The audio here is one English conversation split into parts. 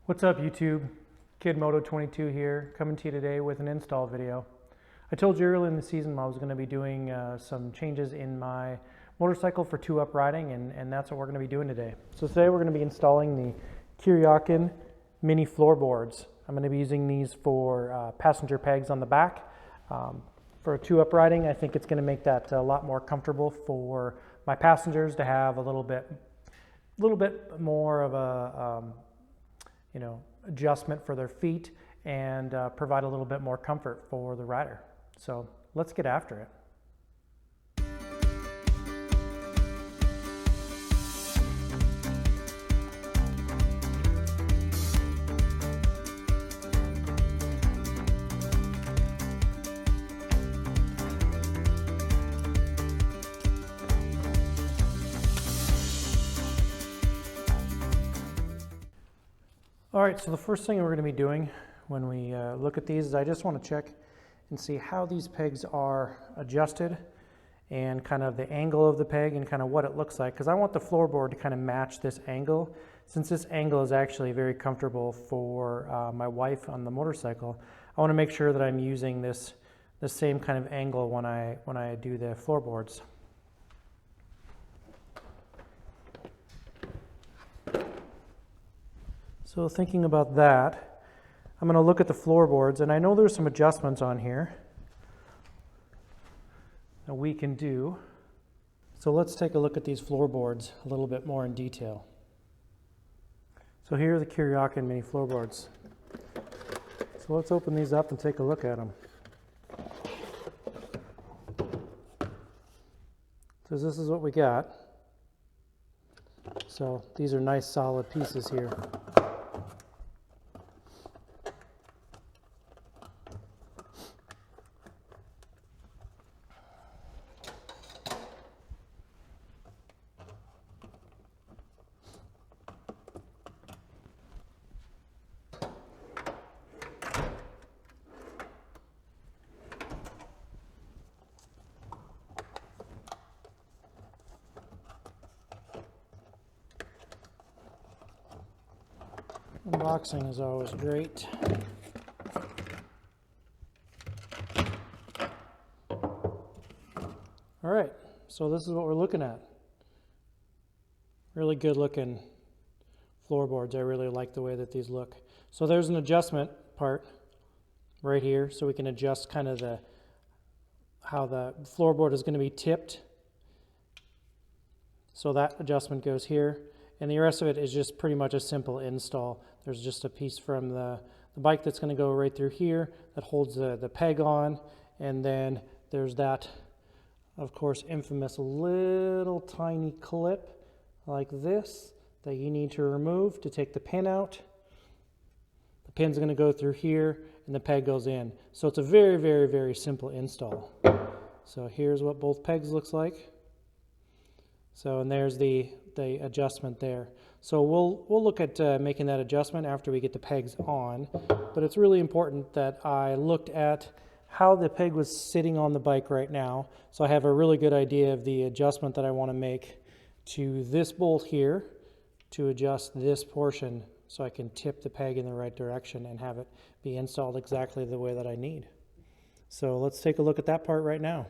What's up YouTube? KidMoto22 here, coming to you today with an install video. I told you early in the season I was going to be doing some changes in my motorcycle for two-up riding, and that's what we're going to be doing today. So today we're going to be installing the Kuryakyn mini floorboards. I'm going to be using these for passenger pegs on the back. For a two-up riding, I think it's going to make that a lot more comfortable for my passengers to have a little bit more of a adjustment for their feet and provide a little bit more comfort for the rider. So let's get after it. All right, so the first thing we're going to be doing when we look at these is I just want to check and see how these pegs are adjusted and kind of the angle of the peg and kind of what it looks like, because I want the floorboard to kind of match this angle. Since this angle is actually very comfortable for my wife on the motorcycle, I want to make sure that I'm using the same kind of angle when I do the floorboards. So thinking about that, I'm going to look at the floorboards, and I know there's some adjustments on here that we can do. So let's take a look at these floorboards a little bit more in detail. So here are the Kuryakyn mini floorboards. So let's open these up and take a look at them. So this is what we got. So these are nice solid pieces here. Unboxing is always great. All right, so this is what we're looking at. Really good looking floorboards. I really like the way that these look. So there's an adjustment part right here, so we can adjust kind of how the floorboard is going to be tipped. So that adjustment goes here. And the rest of it is just pretty much a simple install. There's just a piece from the bike that's going to go right through here that holds the peg on. And then there's that, of course, infamous little tiny clip like this that you need to remove to take the pin out. The pin's going to go through here and the peg goes in. So it's a very, very, very simple install. So here's what both pegs looks like. So, and there's the adjustment there. So we'll look at making that adjustment after we get the pegs on, but it's really important that I looked at how the peg was sitting on the bike right now, so I have a really good idea of the adjustment that I want to make to this bolt here to adjust this portion so I can tip the peg in the right direction and have it be installed exactly the way that I need. So let's take a look at that part right now.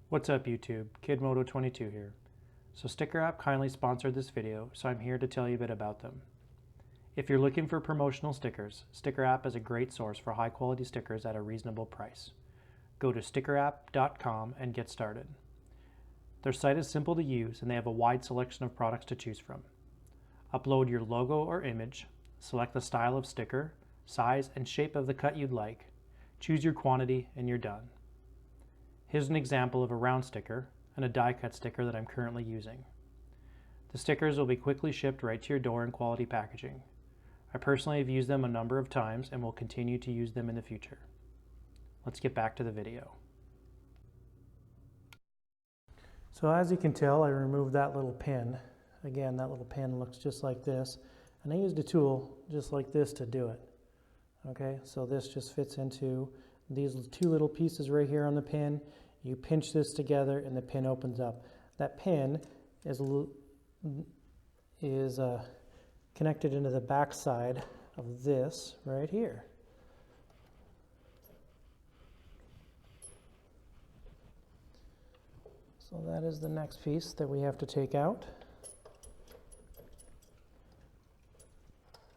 What's up YouTube? KidMoto22 here. So Sticker App kindly sponsored this video, so I'm here to tell you a bit about them. If you're looking for promotional stickers, Sticker App is a great source for high quality stickers at a reasonable price. Go to stickerapp.com and get started. Their site is simple to use and they have a wide selection of products to choose from. Upload your logo or image, select the style of sticker, size and shape of the cut you'd like, choose your quantity, and you're done. Here's an example of a round sticker and a die cut sticker that I'm currently using. The stickers will be quickly shipped right to your door in quality packaging. I personally have used them a number of times and will continue to use them in the future. Let's get back to the video. So as you can tell, I removed that little pin. Again, that little pin looks just like this, and I used a tool just like this to do it. Okay, so this just fits into these two little pieces right here on the pin. You pinch this together and the pin opens up. That pin is connected into the back side of this right here. So that is the next piece that we have to take out.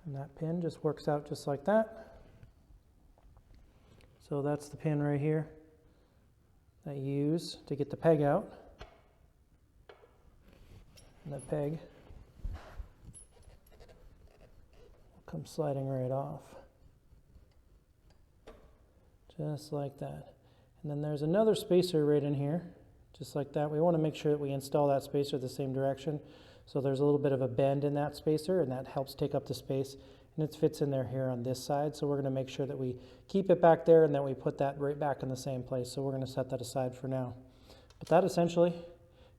And that pin just works out just like that. So that's the pin right here that you use to get the peg out. And the peg will come sliding right off. Just like that. And then there's another spacer right in here, just like that. We want to make sure that we install that spacer the same direction. So there's a little bit of a bend in that spacer, and that helps take up the space. And it fits in there here on this side. So we're going to make sure that we keep it back there and that we put that right back in the same place. So we're going to set that aside for now. But that essentially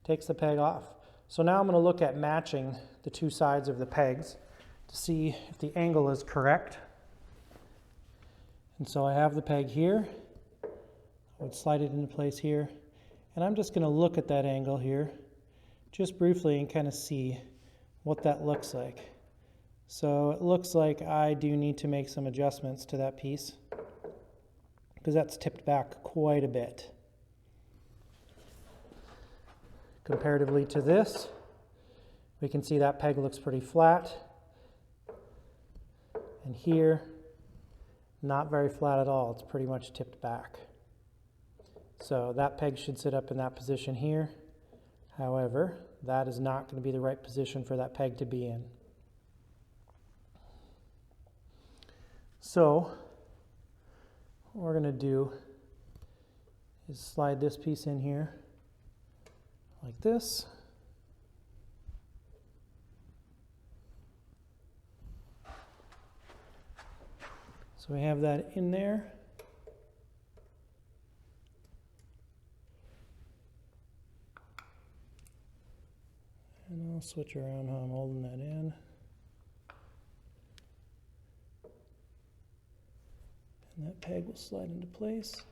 takes the peg off. So now I'm going to look at matching the two sides of the pegs to see if the angle is correct. And so I have the peg here. I would slide it into place here. And I'm just going to look at that angle here just briefly and kind of see what that looks like. So it looks like I do need to make some adjustments to that piece because that's tipped back quite a bit. Comparatively to this, we can see that peg looks pretty flat. And here, not very flat at all. It's pretty much tipped back. So that peg should sit up in that position here. However, that is not going to be the right position for that peg to be in. So what we're going to do is slide this piece in here like this. So we have that in there. And I'll switch around how I'm holding that in. And that peg will slide into place,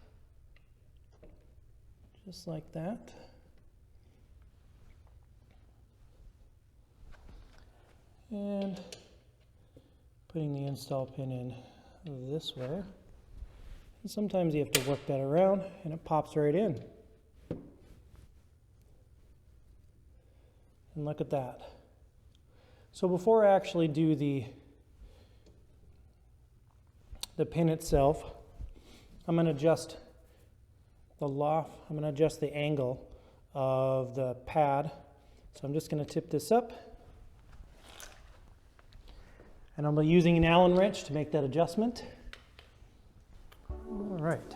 just like that. And putting the install pin in this way. And sometimes you have to work that around and it pops right in. And look at that. So before I actually do the pin itself, I'm going to adjust the loft, I'm going to adjust the angle of the pad. So I'm just going to tip this up. And I'll be using an Allen wrench to make that adjustment. All right.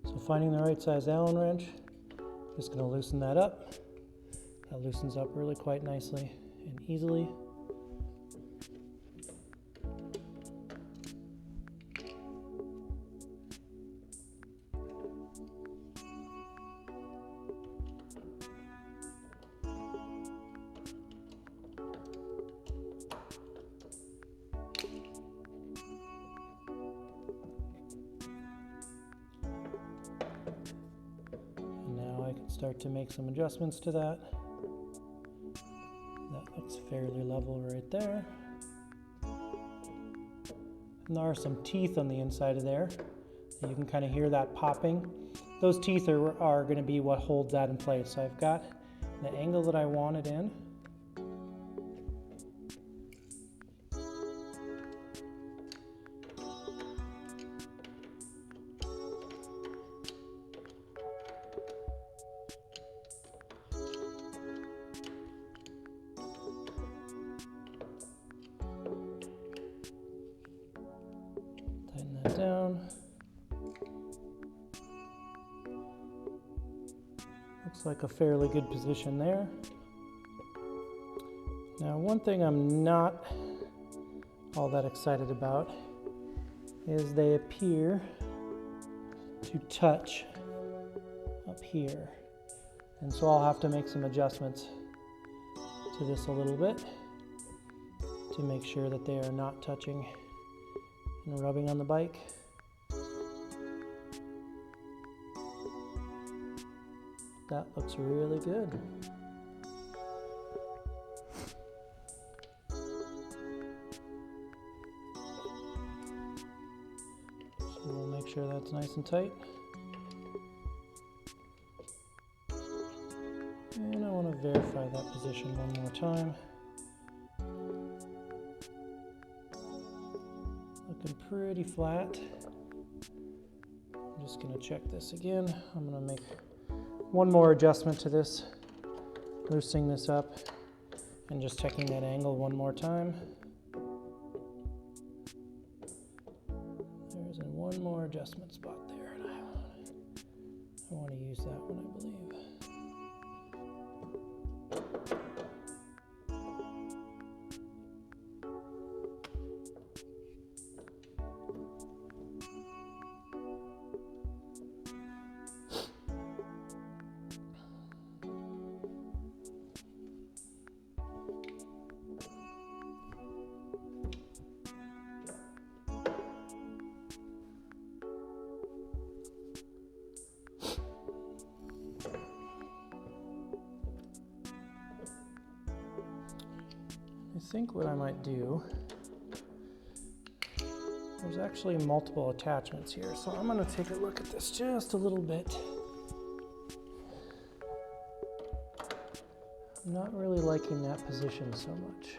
So finding the right size Allen wrench, just going to loosen that up. That loosens up really quite nicely and easily. Start to make some adjustments to that. That looks fairly level right there. And there are some teeth on the inside of there. You can kind of hear that popping. Those teeth are going to be what holds that in place. So I've got the angle that I want it in. Down. Looks like a fairly good position there. Now, one thing I'm not all that excited about is they appear to touch up here. And so I'll have to make some adjustments to this a little bit to make sure that they are not touching and rubbing on the bike. That looks really good. sure that's nice and tight. And I want to verify that position one more time. Looking pretty flat. I'm just going to check this again. I'm going to make one more adjustment to this, loosening this up and just checking that angle one more time. There's one more adjustment spot there, and I want to use that one, I believe. I think what I might do, there's actually multiple attachments here, so I'm going to take a look at this just a little bit. I'm not really liking that position so much.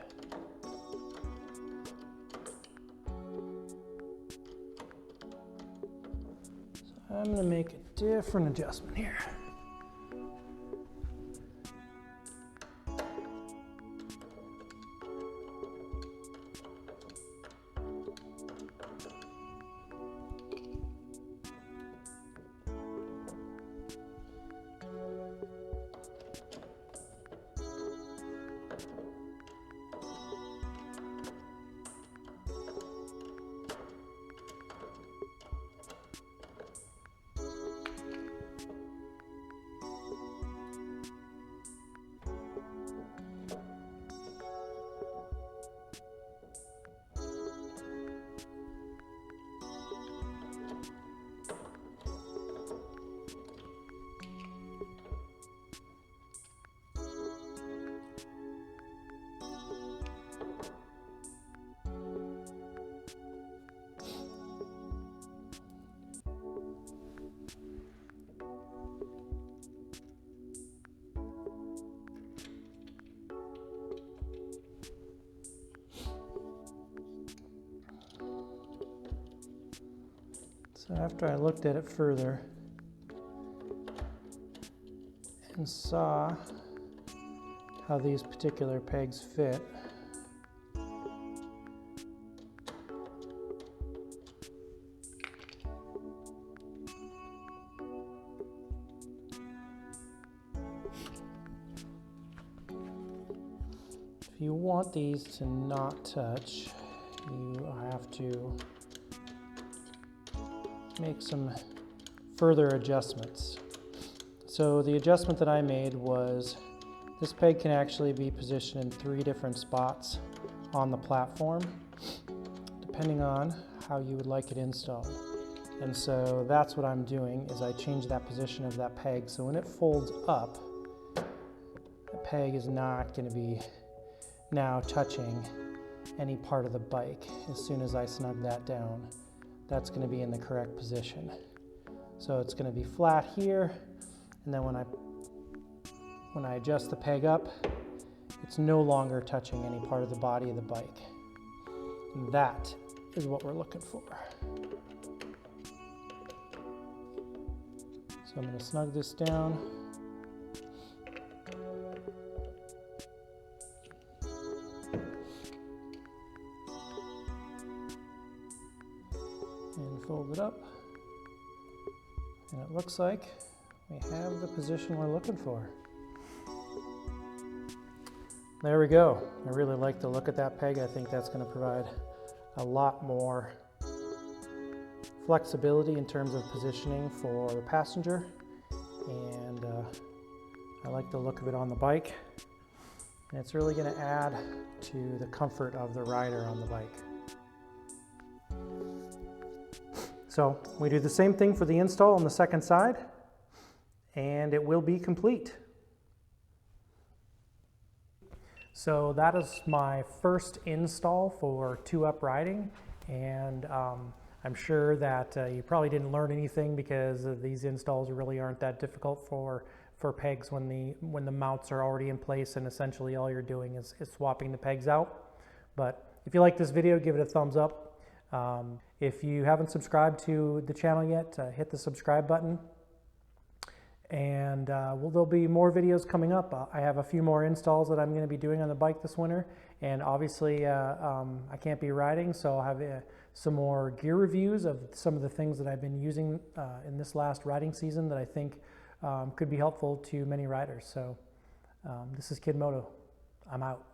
So I'm going to make a different adjustment here. So after I looked at it further and saw how these particular pegs fit, if you want these to not touch, you have to make some further adjustments. So the adjustment that I made was this peg can actually be positioned in 3 different spots on the platform, depending on how you would like it installed. And so that's what I'm doing, is I change that position of that peg, so when it folds up, the peg is not going to be now touching any part of the bike. As soon as I snug that down, that's going to be in the correct position. So it's going to be flat here, and then when I adjust the peg up, it's no longer touching any part of the body of the bike. And that is what we're looking for. So I'm going to snug this down. And fold it up, and it looks like we have the position we're looking for. There we go. I really like the look at that peg. I think that's going to provide a lot more flexibility in terms of positioning for the passenger, and I like the look of it on the bike, and it's really going to add to the comfort of the rider on the bike. So we do the same thing for the install on the second side, and it will be complete. So that is my first install for 2-up riding, and I'm sure that you probably didn't learn anything, because these installs really aren't that difficult for pegs when the mounts are already in place, and essentially all you're doing is swapping the pegs out. But if you like this video, give it a thumbs up. If you haven't subscribed to the channel yet, hit the subscribe button. And there'll be more videos coming up. I have a few more installs that I'm going to be doing on the bike this winter, and obviously I can't be riding, so I'll have some more gear reviews of some of the things that I've been using in this last riding season that I think could be helpful to many riders. So this is Kid Moto. I'm out.